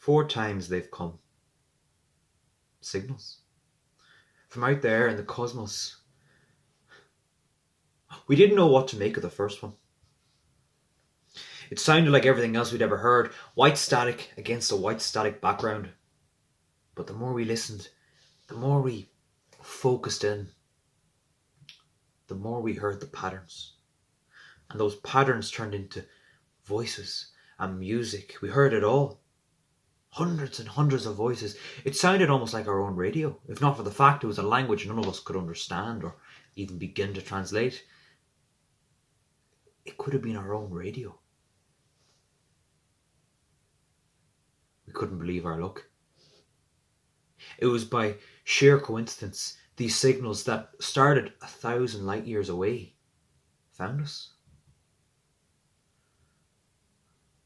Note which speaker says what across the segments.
Speaker 1: 4 times they've come. Signals. From out there in the cosmos. We didn't know what to make of the first one. It sounded like everything else we'd ever heard. White static against a white static background. But the more we listened, the more we focused in, the more we heard the patterns. And those patterns turned into voices and music. We heard it all. Hundreds and hundreds of voices. It sounded almost like our own radio, if not for the fact it was a language none of us could understand or even begin to translate. It could have been our own radio. We couldn't believe our luck. It was by sheer coincidence these signals that started 1,000 light years away found us.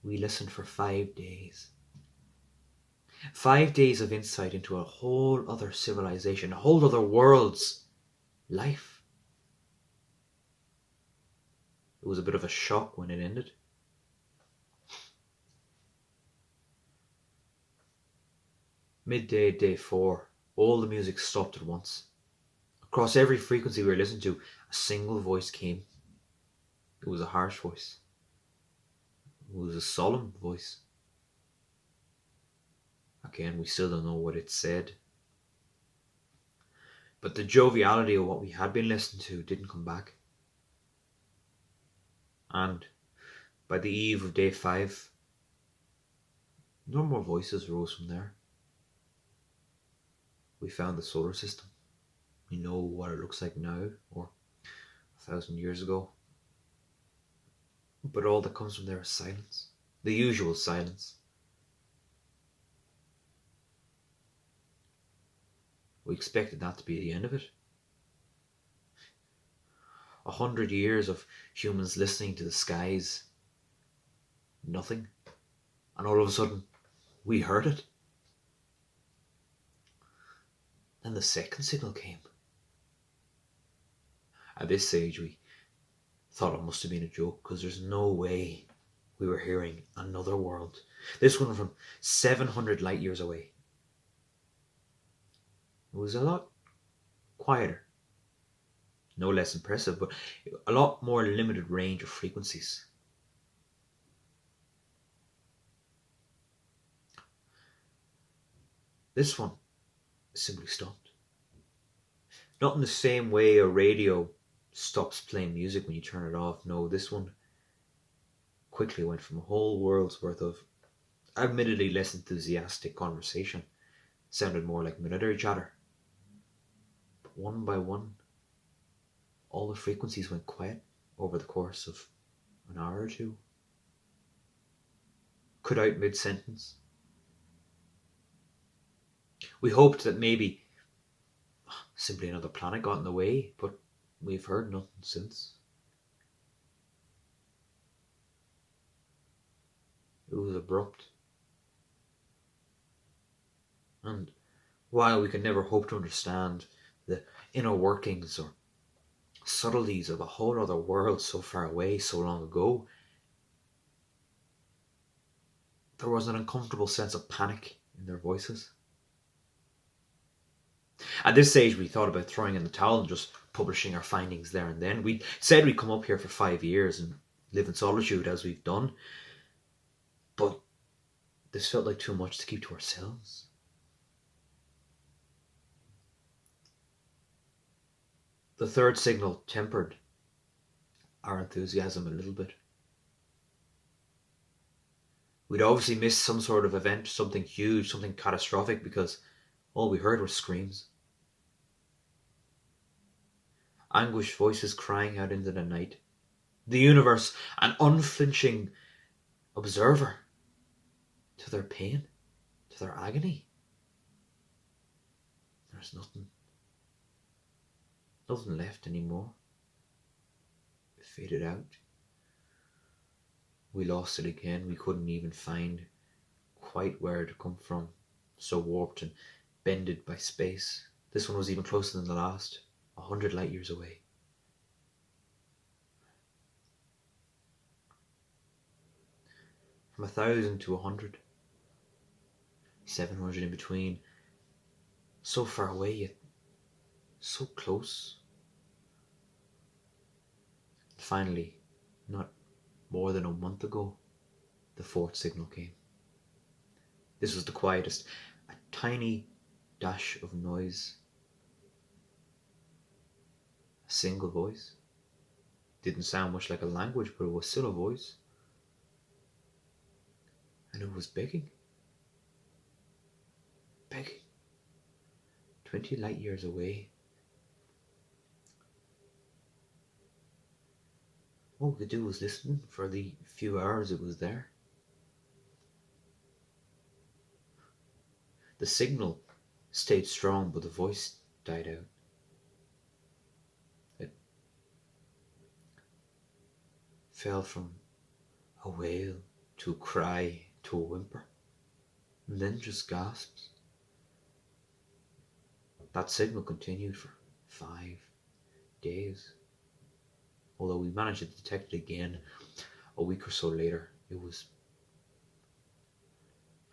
Speaker 1: We listened for 5 days. 5 days of insight into a whole other civilization, a whole other world's life. It was a bit of a shock when it ended. Midday, day 4, all the music stopped at once. Across every frequency we were listening to, a single voice came. It was a harsh voice. It was a solemn voice. Again, we still don't know what it said. But the joviality of what we had been listening to didn't come back. And by the eve of day 5, no more voices rose from there. We found the solar system. We know what it looks like now, or 1,000 years ago. But all that comes from there is silence. The usual silence. We expected that to be the end of it. 100 years of humans listening to the skies. Nothing. And all of a sudden, we heard it. Then the second signal came. At this stage, we thought it must have been a joke, because there's no way we were hearing another world. This one from 700 light years away. It was a lot quieter. No less impressive, but a lot more limited range of frequencies. This one simply stopped. Not in the same way a radio stops playing music when you turn it off. No, this one quickly went from a whole world's worth of admittedly less enthusiastic conversation. Sounded more like military chatter. But one by one, all the frequencies went quiet over the course of an hour or two. Cut out mid-sentence. We hoped that maybe simply another planet got in the way, but we've heard nothing since. It was abrupt. And while we could never hope to understand the inner workings or subtleties of a whole other world so far away, so long ago, there was an uncomfortable sense of panic in their voices. At this stage, we thought about throwing in the towel and just publishing our findings there and then. We said we'd come up here for 5 years, and live in solitude as we've done, but this felt like too much to keep to ourselves. The third signal tempered our enthusiasm a little bit. We'd obviously missed some sort of event, something huge, something catastrophic, because all we heard were screams. Anguished voices crying out into the night. The universe, an unflinching observer to their pain, to their agony. There's nothing left anymore. It faded out. We lost it again. We couldn't even find quite where it had come from. So warped and bended by space. This one was even closer than the last, 100 light years away. From 1,000 to 100, 700 in between. So far away, yet so close. Finally, not more than a month ago, the fourth signal came. This was the quietest, a tiny dash of noise. A single voice. Didn't sound much like a language, but it was still a voice. And it was begging. Begging. 20 light years away. All we could do was listen for the few hours it was there. The signal stayed strong, but the voice died out. It fell from a wail to a cry to a whimper, and then just gasps. That signal continued for 5 days. Although we managed to detect it again a week or so later, it was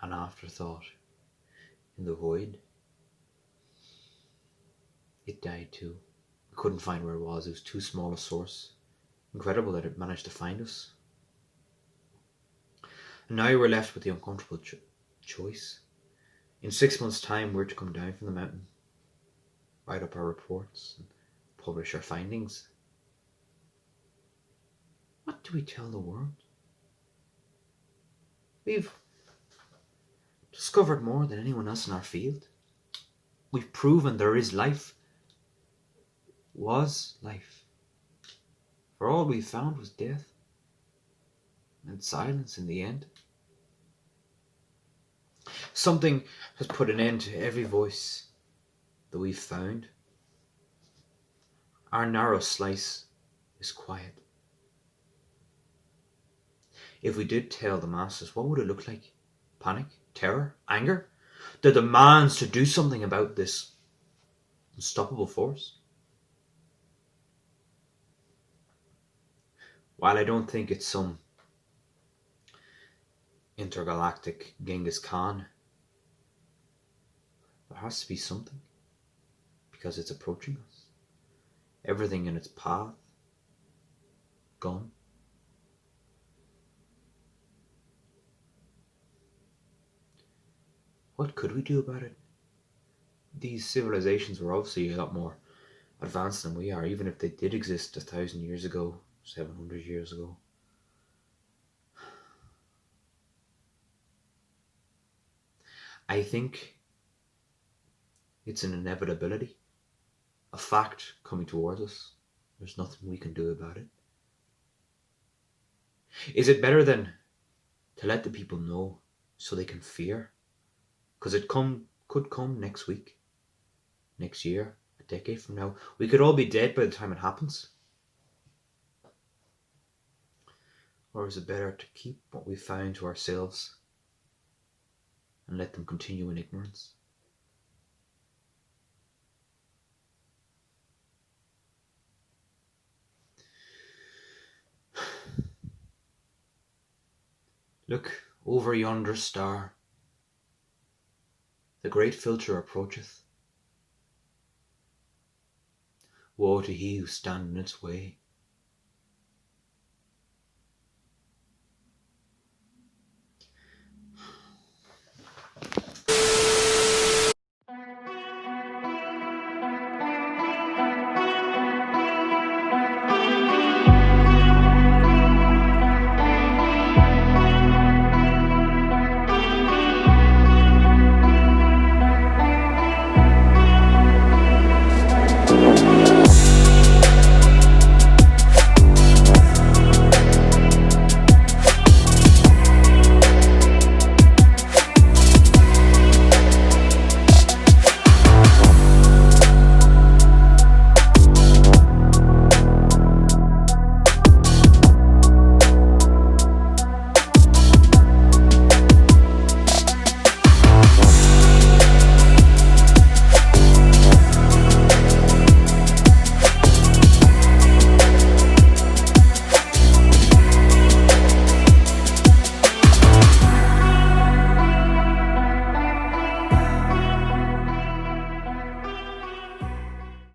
Speaker 1: an afterthought in the void. It died too. We couldn't find where it was. It was too small a source. Incredible that it managed to find us. And now we're left with the uncomfortable choice. In 6 months' time, we're to come down from the mountain, write up our reports, and publish our findings. What do we tell the world? We've discovered more than anyone else in our field. We've proven there is life. Was life. For all we found was death. And silence in the end. Something has put an end to every voice that we've found. Our narrow slice is quiet. If we did tell the masses, what would it look like? Panic? Terror? Anger? The demands to do something about this unstoppable force? While I don't think it's some intergalactic Genghis Khan, there has to be something, because it's approaching us. Everything in its path, gone. What could we do about it? These civilizations were obviously a lot more advanced than we are, even if they did exist 1,000 years ago, 700 years ago. I think it's an inevitability, a fact coming towards us. There's nothing we can do about it. Is it better than to let the people know so they can fear? Because it could come next week, next year, a decade from now. We could all be dead by the time it happens. Or is it better to keep what we found to ourselves and let them continue in ignorance? Look, over yonder star, the great filter approacheth. Woe to he who stand in its way.